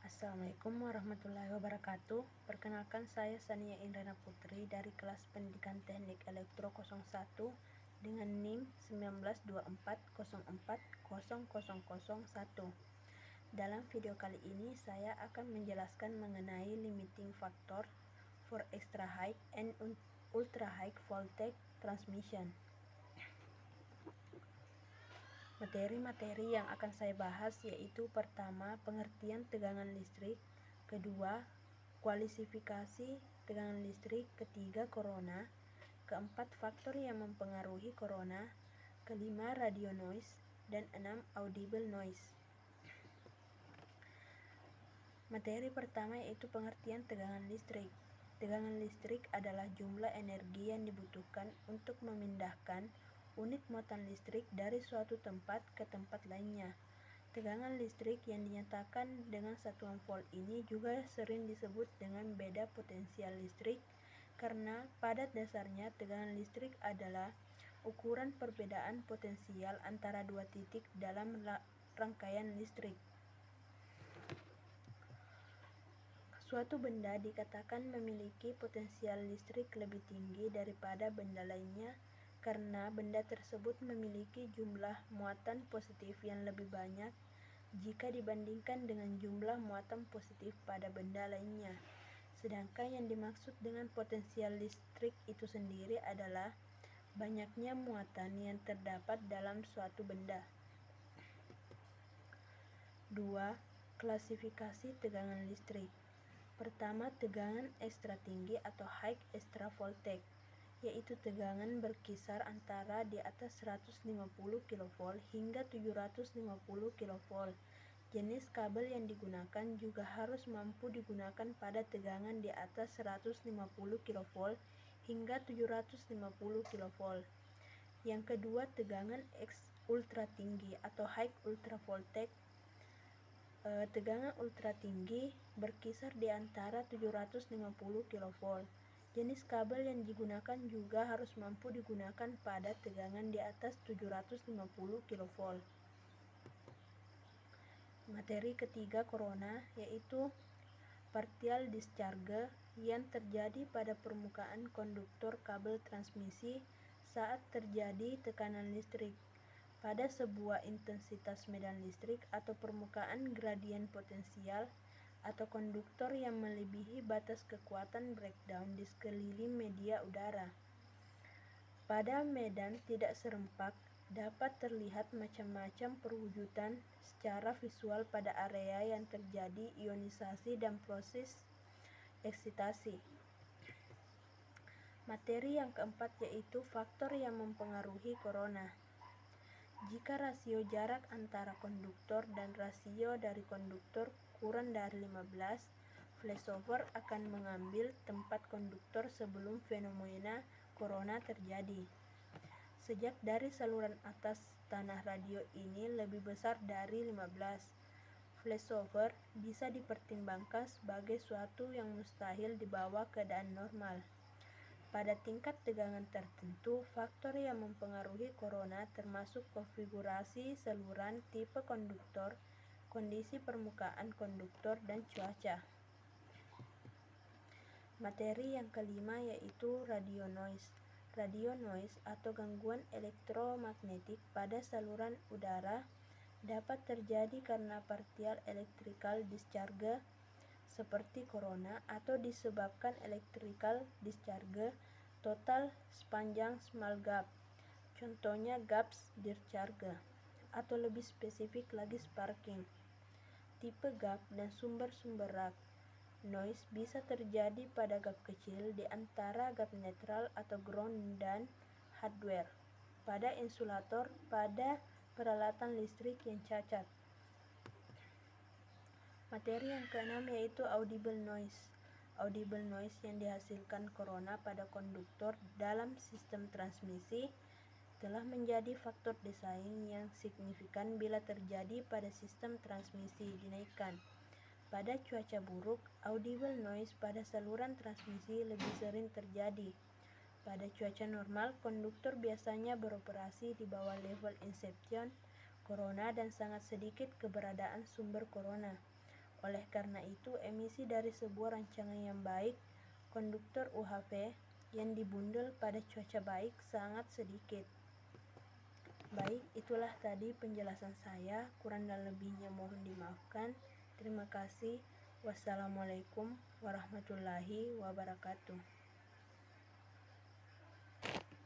Assalamualaikum warahmatullahi wabarakatuh. Perkenalkan, saya Sania Indrana Putri dari kelas Pendidikan Teknik Elektro 01 dengan NIM 1924040001. Dalam video kali ini saya akan menjelaskan mengenai limiting factor for extra high and ultra high voltage transmission. Materi-materi yang akan saya bahas yaitu: pertama, pengertian tegangan listrik; kedua, kualifikasi tegangan listrik; ketiga, corona; keempat, faktor yang mempengaruhi corona; kelima, radio noise; dan enam, audible noise. Materi pertama yaitu pengertian tegangan listrik. Tegangan listrik adalah jumlah energi yang dibutuhkan untuk memindahkan unit muatan listrik dari suatu tempat ke tempat lainnya. Tegangan listrik yang dinyatakan dengan satuan volt ini juga sering disebut dengan beda potensial listrik, karena pada dasarnya tegangan listrik adalah ukuran perbedaan potensial antara dua titik dalam rangkaian listrik. Suatu benda dikatakan memiliki potensial listrik lebih tinggi daripada benda lainnya karena benda tersebut memiliki jumlah muatan positif yang lebih banyak jika dibandingkan dengan jumlah muatan positif pada benda lainnya. Sedangkan yang dimaksud dengan potensial listrik itu sendiri adalah banyaknya muatan yang terdapat dalam suatu benda. 2. Klasifikasi tegangan listrik. Pertama, tegangan ekstra tinggi atau high extra voltage, yaitu tegangan berkisar antara di atas 150 kV hingga 750 kV. Jenis kabel yang digunakan juga harus mampu digunakan pada tegangan di atas 150 kV hingga 750 kV. Yang kedua, tegangan ultra tinggi atau high ultra voltage. Tegangan ultra tinggi berkisar di antara 750 kV. Jenis kabel yang digunakan juga harus mampu digunakan pada tegangan di atas 750 kV. Materi ketiga, corona, yaitu partial discharge yang terjadi pada permukaan konduktor kabel transmisi saat terjadi tekanan listrik pada sebuah intensitas medan listrik atau permukaan gradien potensial atau konduktor yang melebihi batas kekuatan breakdown di sekeliling media udara. Pada medan tidak serempak dapat terlihat macam-macam perwujudan secara visual pada area yang terjadi ionisasi dan proses eksitasi. Materi yang keempat yaitu faktor yang mempengaruhi corona. Jika rasio jarak antara konduktor dan rasio dari konduktor kurang dari 15, flashover akan mengambil tempat konduktor sebelum fenomena corona terjadi. Sejak dari saluran atas tanah radio ini lebih besar dari 15, flashover bisa dipertimbangkan sebagai suatu yang mustahil di bawah keadaan normal. Pada tingkat tegangan tertentu, faktor yang mempengaruhi corona termasuk konfigurasi saluran, tipe konduktor, kondisi permukaan konduktor, dan cuaca. Materi yang kelima yaitu radio noise. Radio noise atau gangguan elektromagnetik pada saluran udara dapat terjadi karena partial electrical discharge seperti corona atau disebabkan electrical discharge total sepanjang small gap, contohnya gaps discharge, atau lebih spesifik lagi sparking. Tipe gap dan sumber-sumber noise bisa terjadi pada gap kecil di antara gap netral atau ground dan hardware, pada insulator, pada peralatan listrik yang cacat. Materi yang keenam yaitu audible noise. Audible noise yang dihasilkan corona pada konduktor dalam sistem transmisi telah menjadi faktor desain yang signifikan bila terjadi pada sistem transmisi dinaikkan. Pada cuaca buruk, audible noise pada saluran transmisi lebih sering terjadi. Pada cuaca normal, konduktor biasanya beroperasi di bawah level inception corona dan sangat sedikit keberadaan sumber corona. Oleh karena itu, emisi dari sebuah rancangan yang baik, konduktor UHP, yang dibundel pada cuaca baik sangat sedikit. Baik, itulah tadi penjelasan saya. Kurang dan lebihnya mohon dimaafkan. Terima kasih. Wassalamualaikum warahmatullahi wabarakatuh.